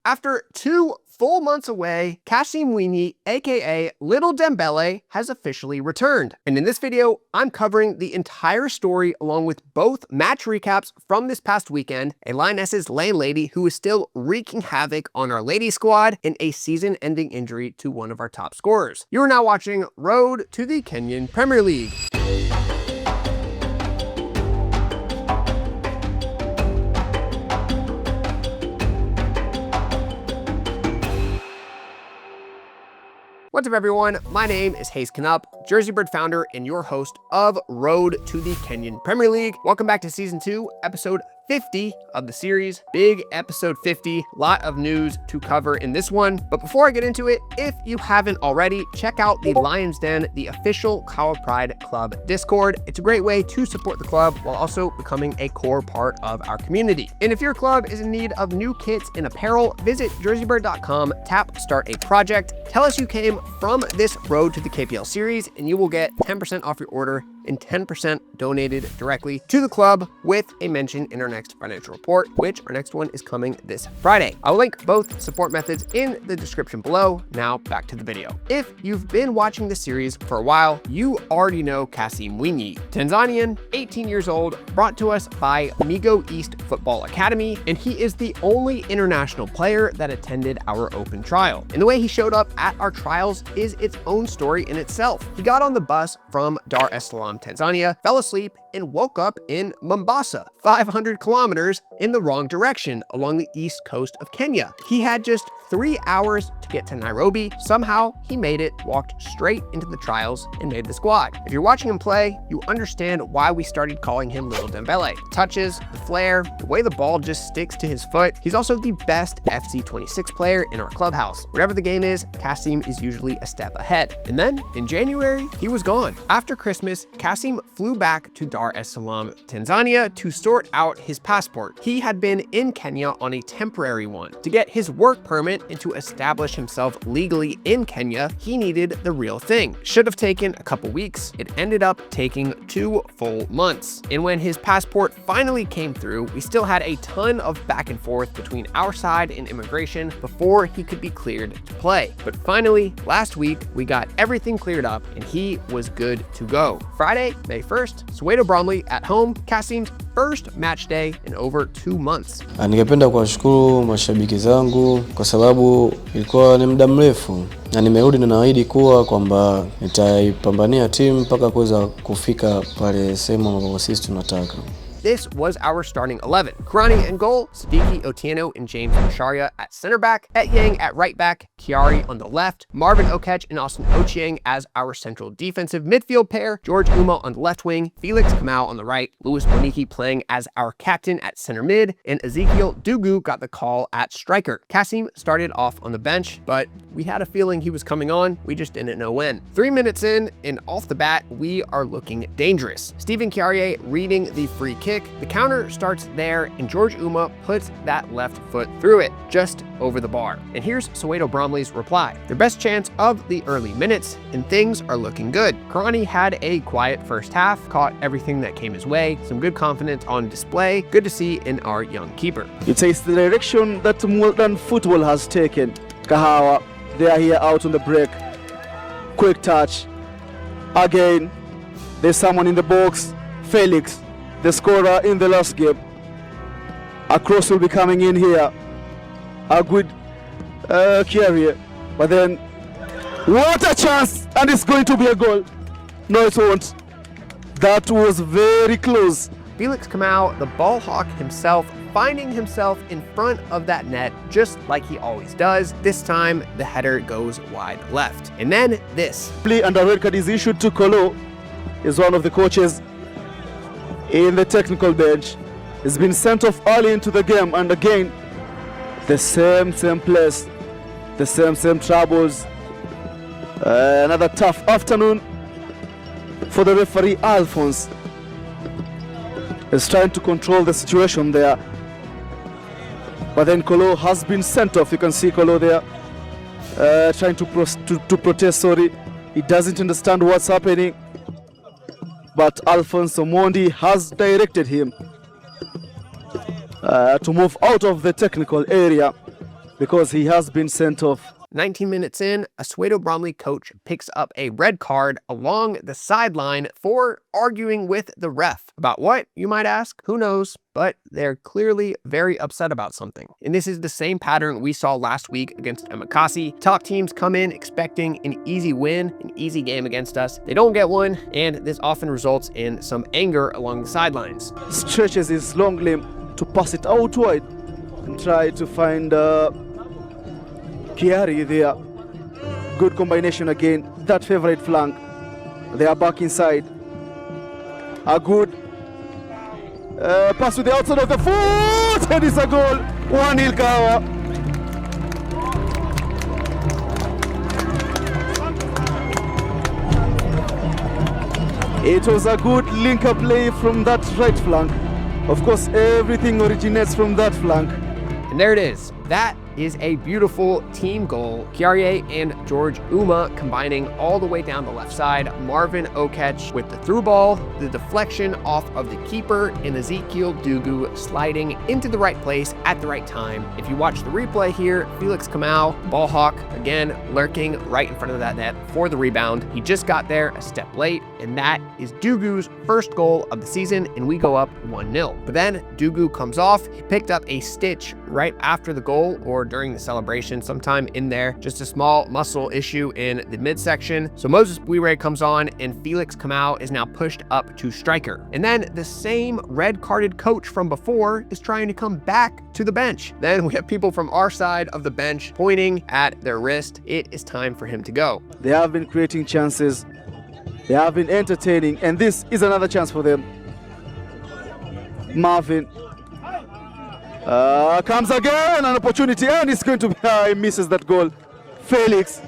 After 2 full months away, Kasim Mwinyi, aka Little Dembele, has officially returned. And in this video, I'm covering the entire story along with both match recaps from this past weekend, a Lioness's landlady who is still wreaking havoc on our lady squad, and a season-ending injury to one of our top scorers. You are now watching Road to the Kenyan Premier League. What's up, everyone? My name is Hayes Canup, JerseyBird founder and your host of Road to the Kenyan Premier League. Welcome back to Season 2, Episode 50 of the series. Big episode 50, lot of news to cover in this one. But before I get into it, if you haven't already, check out the Lion's Den, the official Kahawa Pride Club Discord. It's a great way to support the club while also becoming a core part of our community. And if your club is in need of new kits and apparel, visit JerseyBird.com, tap Start a Project. Tell us you came from this Road to the KPL series, and you will get 10% off your order and 10% donated directly to the club with a mention in our next financial report, which our next one is coming this Friday. I'll link both support methods in the description below. Now back to the video. If you've been watching this series for a while, you already know Kasim Mwinyi, Tanzanian, 18 years old, brought to us by Migo East Football Academy, and he is the only international player that attended our open trial. And the way he showed up at our trials is its own story in itself. He got on the bus from Dar es Salaam, Tanzania, fell asleep, and woke up in Mombasa, 500 kilometers in the wrong direction along the east coast of Kenya. He had just 3 hours to get to Nairobi. Somehow he made it, walked straight into the trials, and made the squad. If you're watching him play, you understand why we started calling him Little Dembele. Touches, the flair, the way the ball just sticks to his foot. He's also the best FC26 player in our clubhouse. Whatever the game is, Cassim is usually a step ahead. And then in January, he was gone. After Christmas, Cassim flew back to Dar es Salaam, Tanzania to sort out his passport. He had been in Kenya on a temporary one. To get his work permit and to establish himself legally in Kenya, he needed the real thing. Should have taken a couple weeks. It ended up taking 2 full months. And when his passport finally came through, we still had a ton of back and forth between our side and immigration before he could be cleared to play. But finally, last week, we got everything cleared up and he was good to go. Friday, May 1st, Soweto Bromley at home, Kassim's first match day in over 2 months. Ningependa kuwashukuru mashabiki zangu kwa sababu ilikuwa ni muda mrefu na nimerudi na naahidi kuwa kwamba nitaipambania timu mpaka kuweza kufika pale sehemu ambapo sisi tunataka. This was our starting 11. Karani in goal, Sidiki Otieno and James Masharia at center back, Etyang at right back, Kiari on the left, Marvin Okech and Austin Ochieng as our central defensive midfield pair, George Uma on the left wing, Felix Kamau on the right, Louis Boniki playing as our captain at center mid, and Ezekiel Dugu got the call at striker. Cassim started off on the bench, but we had a feeling he was coming on, we just didn't know when. 3 minutes in, and off the bat, we are looking dangerous. Stephen Kiarie reading the free kick. The counter starts there, and George Uma puts that left foot through it, just over the bar. And here's Soweto Bromley's reply. Their best chance of the early minutes, and things are looking good. Karani had a quiet first half, caught everything that came his way, some good confidence on display, good to see in our young keeper. It is the direction that modern football has taken. Kahawa, they are here out on the break. Quick touch. Again, there's someone in the box. Felix, the scorer in the last game. A cross will be coming in here. A good carrier. But then, what a chance! And it's going to be a goal. No, it won't. That was very close. Felix Kamau, the ball hawk himself, finding himself in front of that net just like he always does. This time, the header goes wide left. And then this. Play and a red card is issued to Kolo. Is one of the coaches in the technical bench. He's been sent off early into the game, and again the same place, the same troubles. Another tough afternoon for the referee. Alphonse is trying to control the situation there, but then Kolo has been sent off. You can see Kolo there trying to protest. Sorry, he doesn't understand what's happening. But Alphonse Omondi has directed him to move out of the technical area. because he has been sent off. 19 minutes in, a Soweto Bromley coach picks up a red card along the sideline for arguing with the ref. About what, you might ask? Who knows? But they're clearly very upset about something. And this is the same pattern we saw last week against Emakasi. Top teams come in expecting an easy win, an easy game against us. They don't get one, and this often results in some anger along the sidelines. Stretches his long limb to pass it out wide and try to find Kiari there. Good combination again. That favorite flank. They are back inside. A good pass to the outside of the foot, and it's a goal. 1-0 Kahawa. It was a good link-up play from that right flank. Of course, everything originates from that flank. And there it is. That is a beautiful team goal. Kiarie and George Uma combining all the way down the left side. Marvin Okech with the through ball, the deflection off of the keeper, and Ezekiel Dugu sliding into the right place at the right time. If you watch the replay here, Felix Kamau, ball hawk, again, lurking right in front of that net for the rebound. He just got there a step late, and that is Dugu's first goal of the season, and we go up 1-0. But then Dugu comes off. He picked up a stitch right after the goal, or during the celebration, sometime in there, just a small muscle issue in the midsection. So Moses Bouire comes on, and Felix Kamau is now pushed up to striker. And then the same red-carded coach from before is trying to come back to the bench. Then we have people from our side of the bench pointing at their wrist. It is time for him to go. They have been creating chances. They have been entertaining, and this is another chance for them. Marvin comes again, an opportunity, and it's going to be, he misses that goal. Felix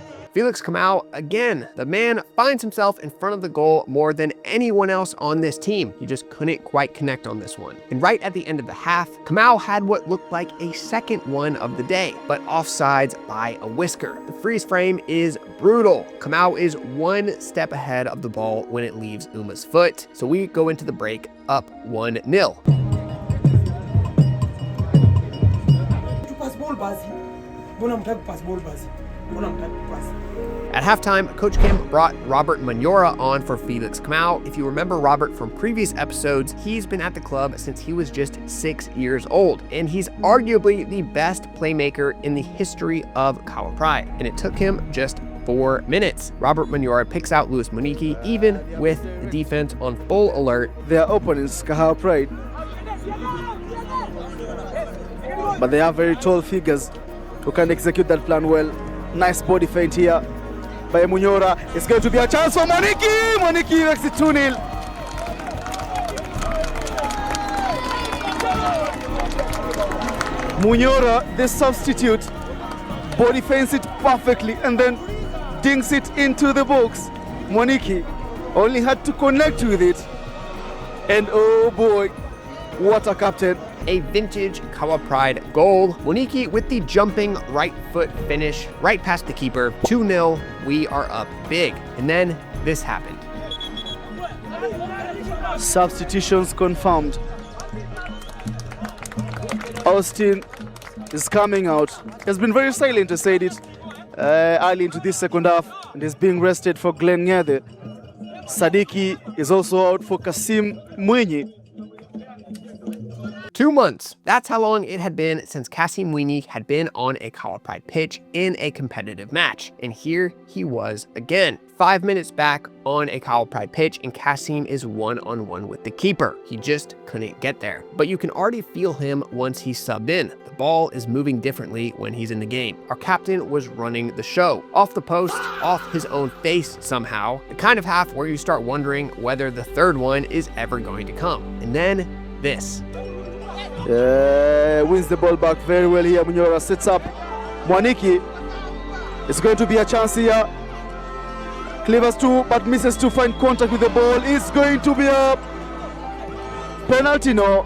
Kamau, again, the man finds himself in front of the goal more than anyone else on this team. He just couldn't quite connect on this one. And right at the end of the half, Kamau had what looked like a second one of the day, but offsides by a whisker. The freeze frame is brutal. Kamau is one step ahead of the ball when it leaves Uma's foot. So we go into the break up 1-0. At halftime, Coach Kim brought Robert Manyora on for Felix Kamau. If you remember Robert from previous episodes, he's been at the club since he was just 6 years old, and he's arguably the best playmaker in the history of Kahawa Pride, and it took him just 4 minutes. Robert Manyora picks out Louis Mwiki, even with the defense on full alert. Their opponents, Kahawa Pride, but they have very tall figures who can execute that plan well. Nice body feint here by Munyora. It's going to be a chance for Mwiki. Mwiki makes it 2-0. Munyora, the substitute, body feints it perfectly and then dinks it into the box. Mwiki only had to connect with it. And oh boy, what a captain. A vintage Kahawa Pride goal. Mwiki with the jumping right foot finish right past the keeper. 2-0, we are up big. And then this happened. Substitutions confirmed. Austin is coming out. He's been very silent, I said it, early into this second half, and is being rested for Glenn Nyede. Sadiki is also out for Kasim Mwinyi. 2 months. That's how long it had been since Kasim Mwinyi had been on a Kahawa Pride pitch in a competitive match. And here he was again. 5 minutes back on a Kahawa Pride pitch, and Cassim is one-on-one with the keeper. He just couldn't get there. But you can already feel him once he's subbed in. The ball is moving differently when he's in the game. Our captain was running the show. Off the post, off his own face somehow. The kind of half where you start wondering whether the third one is ever going to come. And then this. Wins the ball back very well here. Munyora sets up Mwiki. It's going to be a chance here. Cleavers too, but misses to find contact with the ball. It's going to be a penalty, no.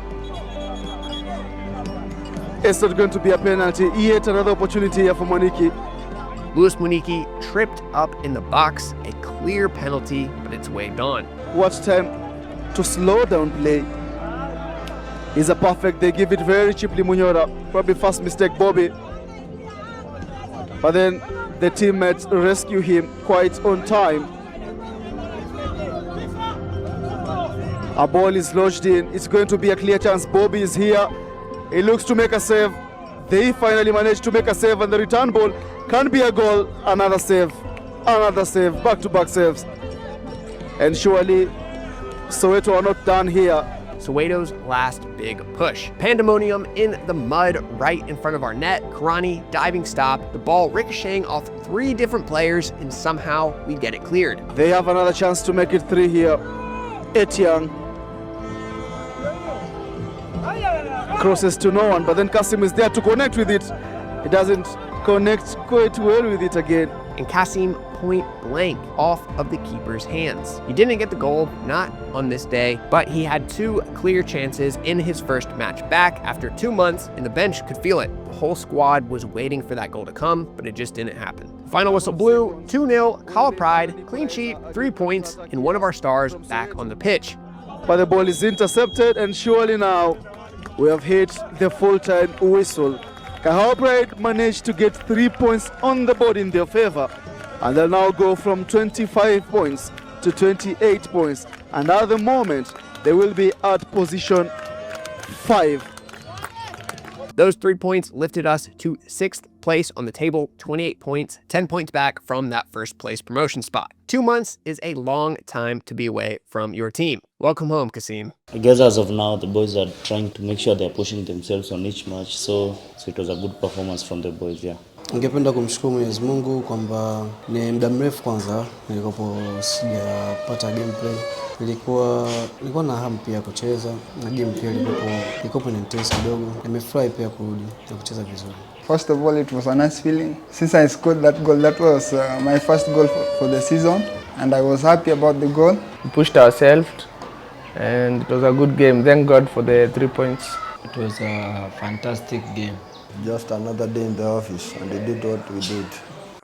It's not going to be a penalty. Yet another opportunity here for Mwiki. Louis Mwiki tripped up in the box. A clear penalty, but it's waved on. Watch time to slow down play. Is a perfect. They give it very cheaply, Munyora. Probably first mistake, Bobby. but then the teammates rescue him quite on time. A ball is lodged in. It's going to be a clear chance. Bobby is here. He looks to make a save. They finally managed to make a save, and the return ball can be a goal. Another save, back-to-back saves. And surely Soweto are not done here. Soweto's last big push. Pandemonium in the mud right in front of our net. Karani diving stop. The ball ricocheting off 3 different players, and somehow we get it cleared. They have another chance to make it 3 here. Etiang crosses to no one, but then Cassim is there to connect with it. He doesn't connect quite well with it again. And Kasim point blank off of the keeper's hands. He didn't get the goal, not on this day, but he had 2 clear chances in his first match back after 2 months, and the bench could feel it. The whole squad was waiting for that goal to come, but it just didn't happen. Final whistle blew, 2-0, Kahawa Pride, clean sheet, 3 points, and one of our stars back on the pitch. But the ball is intercepted, and surely now we have hit the full-time whistle. Kahawa Pride managed to get 3 points on the board in their favor, and they'll now go from 25 points to 28 points. And at the moment, they will be at position 5. Those 3 points lifted us to 6th place on the table, 28 points, 10 points back from that first place promotion spot. 2 months is a long time to be away from your team. Welcome home, Kasim. I guess as of now, the boys are trying to make sure they're pushing themselves on each match, so it was a good performance from the boys, yeah. Ningependa kumshukuru Mwenyezi Mungu kwamba ni muda mrefu kwanza nilikopo sijapata gameplay. Nilikuwa na hamu pia kucheza na game pia ilikuwa ni intense kidogo. Nimefurahi pia kurudi na kucheza vizuri. First of all, it was a nice feeling. Since I scored that goal, that was my first goal for the season, and I was happy about the goal. We pushed ourselves, and it was a good game. Thank God for the 3 points. It was a fantastic game. Just another day in the office, and they did what we did.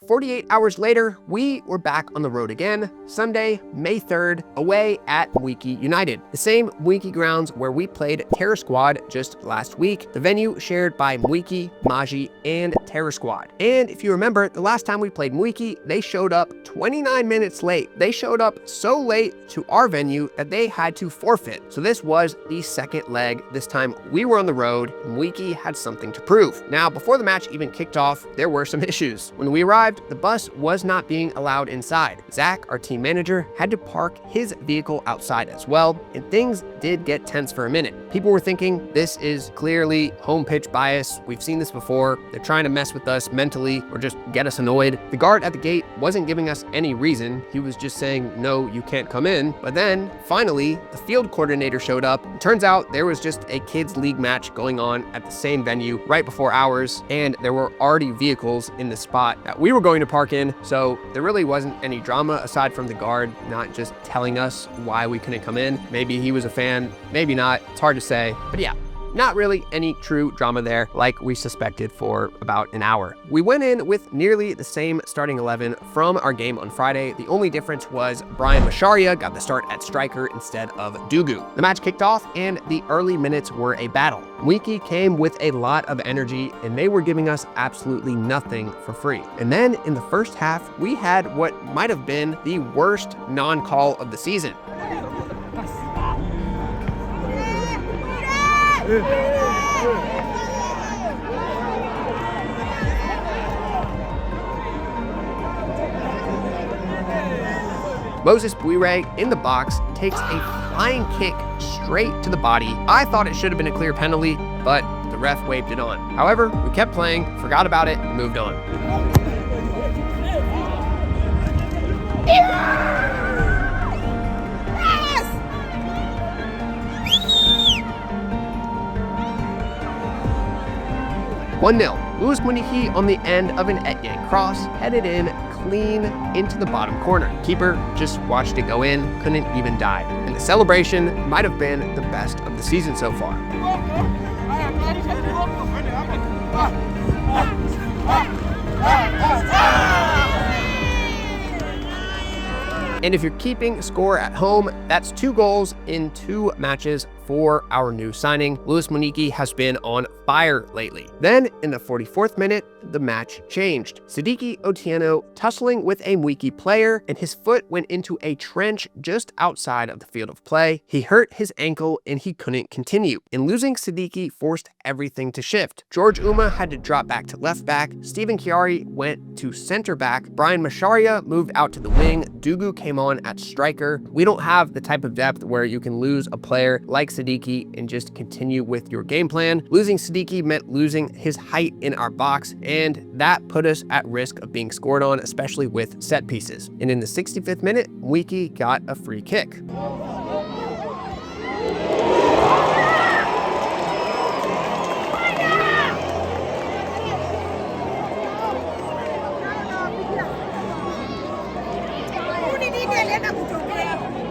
48 hours later, we were back on the road again, Sunday, May 3rd, away at Mwiki United, the same Mwiki grounds where we played Terror Squad just last week, the venue shared by Mwiki, Maji, and Terror Squad. And if you remember, the last time we played Mwiki, they showed up 29 minutes late. They showed up so late to our venue that they had to forfeit. So this was the second leg. This time we were on the road, and Mwiki had something to prove. Now, before the match even kicked off, there were some issues. When we arrived, the bus was not being allowed inside. Zach, our team manager, had to park his vehicle outside as well, and things did get tense for a minute. People were thinking this is clearly home pitch bias. We've seen this before. They're trying to mess with us mentally or just get us annoyed. The guard at the gate wasn't giving us any reason. He was just saying, no, you can't come in. But then finally, the field coordinator showed up. It turns out there was just a kids league match going on at the same venue right before ours, and there were already vehicles in the spot that we were going to park in, so there really wasn't any drama aside from the guard not just telling us why we couldn't come in. Maybe he was a fan, maybe not, it's hard to say, but yeah. Not really any true drama there like we suspected for about an hour. We went in with nearly the same starting 11 from our game on Friday. The only difference was Brian Masharia got the start at striker instead of Dugu. The match kicked off and the early minutes were a battle. Mwiki came with a lot of energy and they were giving us absolutely nothing for free. And then in the first half, we had what might have been the worst non-call of the season. Moses Bouire in the box takes a flying kick straight to the body. I thought it should have been a clear penalty, but the ref waved it on. However, we kept playing, forgot about it, and moved on. "1-0. Louis Mwinyi on the end of an Etyang cross, headed in clean into the bottom corner. Keeper just watched it go in, couldn't even dive. And the celebration might have been the best of the season so far. And if you're keeping score at home, that's 2 goals in 2 matches for our new signing. Mwiki has been on fire lately. Then, in the 44th minute, the match changed. Sidiki Otieno tussling with a Mwiki player, and his foot went into a trench just outside of the field of play. He hurt his ankle and he couldn't continue. And losing Sidiki forced everything to shift. George Uma had to drop back to left back, Stephen Chiari went to center back, Brian Masharia moved out to the wing, Dugu came on at striker. We don't have the type of depth where you can lose a player like Sidiki and just continue with your game plan. Losing Sidiki meant losing his height in our box, and that put us at risk of being scored on, especially with set pieces. And in the 65th minute, Mwiki got a free kick.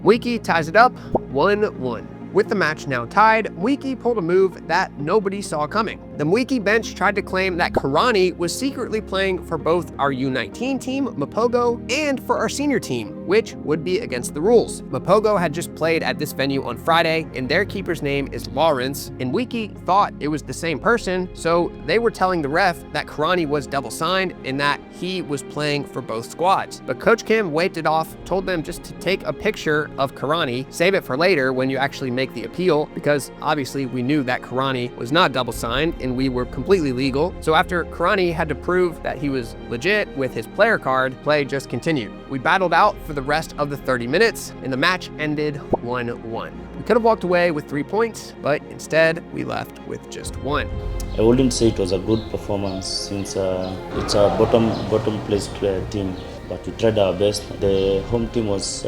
Mwiki ties it up 1-1. With the match now tied, Mwiki pulled a move that nobody saw coming. The Mwiki bench tried to claim that Karani was secretly playing for both our U19 team, Mapogo, and for our senior team, which would be against the rules. Mapogo had just played at this venue on Friday, and their keeper's name is Lawrence, and Mwiki thought it was the same person, so they were telling the ref that Karani was double signed and that he was playing for both squads. But Coach Kim waved it off, told them just to take a picture of Karani, save it for later when you actually make the appeal, because obviously we knew that Karani was not double signed and we were completely legal. So after Karani had to prove that he was legit with his player card, play just continued. We battled out for the rest of the 30 minutes and the match ended 1-1. We could have walked away with 3 points, but instead we left with just 1. I wouldn't say it was a good performance since it's a bottom placed team, but we tried our best. The home team was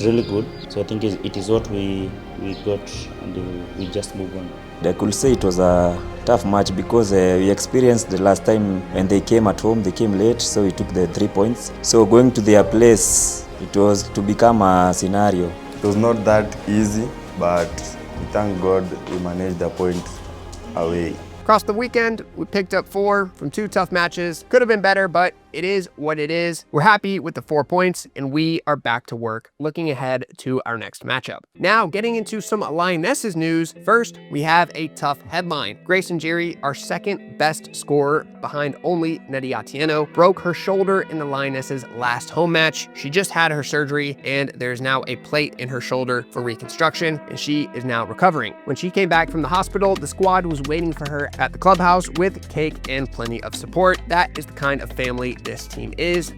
really good, so I think it is what we got, and we just move on. I could say it was a tough match because we experienced the last time when they came at home, they came late, so we took the 3 points. So going to their place, it was to become a scenario. It was not that easy, but we thank God we managed the point away. Across the weekend, we picked up 4 from 2 tough matches. Could have been better, but it is what it is. We're happy with the 4 points, and we are back to work, looking ahead to our next matchup. Now, getting into some Lionesses news. First, we have a tough headline. Grayson Jerry, our second best scorer behind only Nedi Atieno, broke her shoulder in the Lionesses' last home match. She just had her surgery, and there's now a plate in her shoulder for reconstruction, and she is now recovering. When she came back from the hospital, the squad was waiting for her at the clubhouse with cake and plenty of support. That is the kind of family this team is.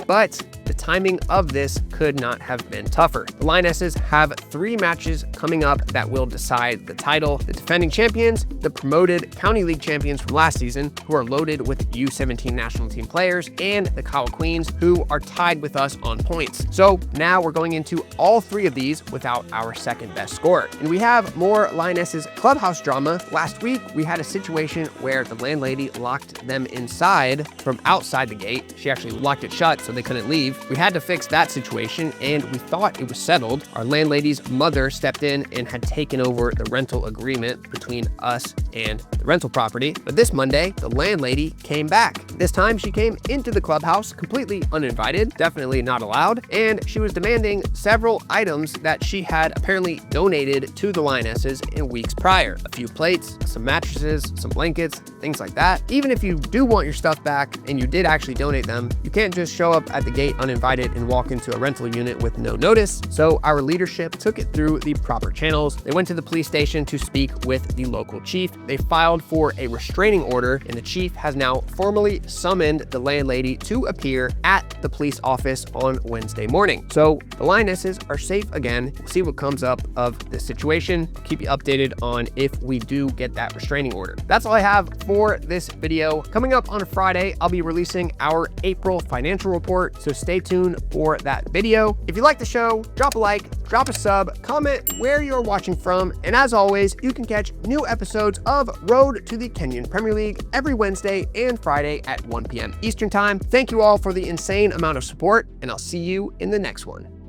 But the timing of this could not have been tougher. The Lionesses have 3 matches coming up that will decide the title. The defending champions, the promoted County League champions from last season, who are loaded with U17 national team players, and the Kahawa Queens, who are tied with us on points. So now we're going into all 3 of these without our second best scorer. And we have more Lionesses clubhouse drama. Last week, we had a situation where the landlady locked them inside from outside the gate. She actually locked it shut so they couldn't leave. We had to fix that situation, and we thought it was settled. Our landlady's mother stepped in and had taken over the rental agreement between us and the rental property. But this Monday, the landlady came back. This time she came into the clubhouse completely uninvited, definitely not allowed, and she was demanding several items that she had apparently donated to the Lionesses in weeks prior. A few plates, some mattresses, some blankets, things like that. Even if you do want your stuff back and you did actually donate them, you can't just show up at the gate uninvited and walk into a rental unit with no notice. So our leadership took it through the proper channels. They went to the police station to speak with the local chief. They filed for a restraining order, and the chief has now formally summoned the landlady to appear at the police office on Wednesday morning. So the Lionesses are safe again. We'll see what comes up of this situation. Keep you updated on if we do get that restraining order. That's all I have for this video. Coming up on Friday, I'll be releasing our April financial report, so stay tuned for that video. If you like the show, drop a like, drop a sub, comment where where you're watching from. And as always, you can catch new episodes of Road to the Kenyan Premier League every Wednesday and Friday at 1 p.m. Eastern Time. Thank you all for the insane amount of support, and I'll see you in the next one.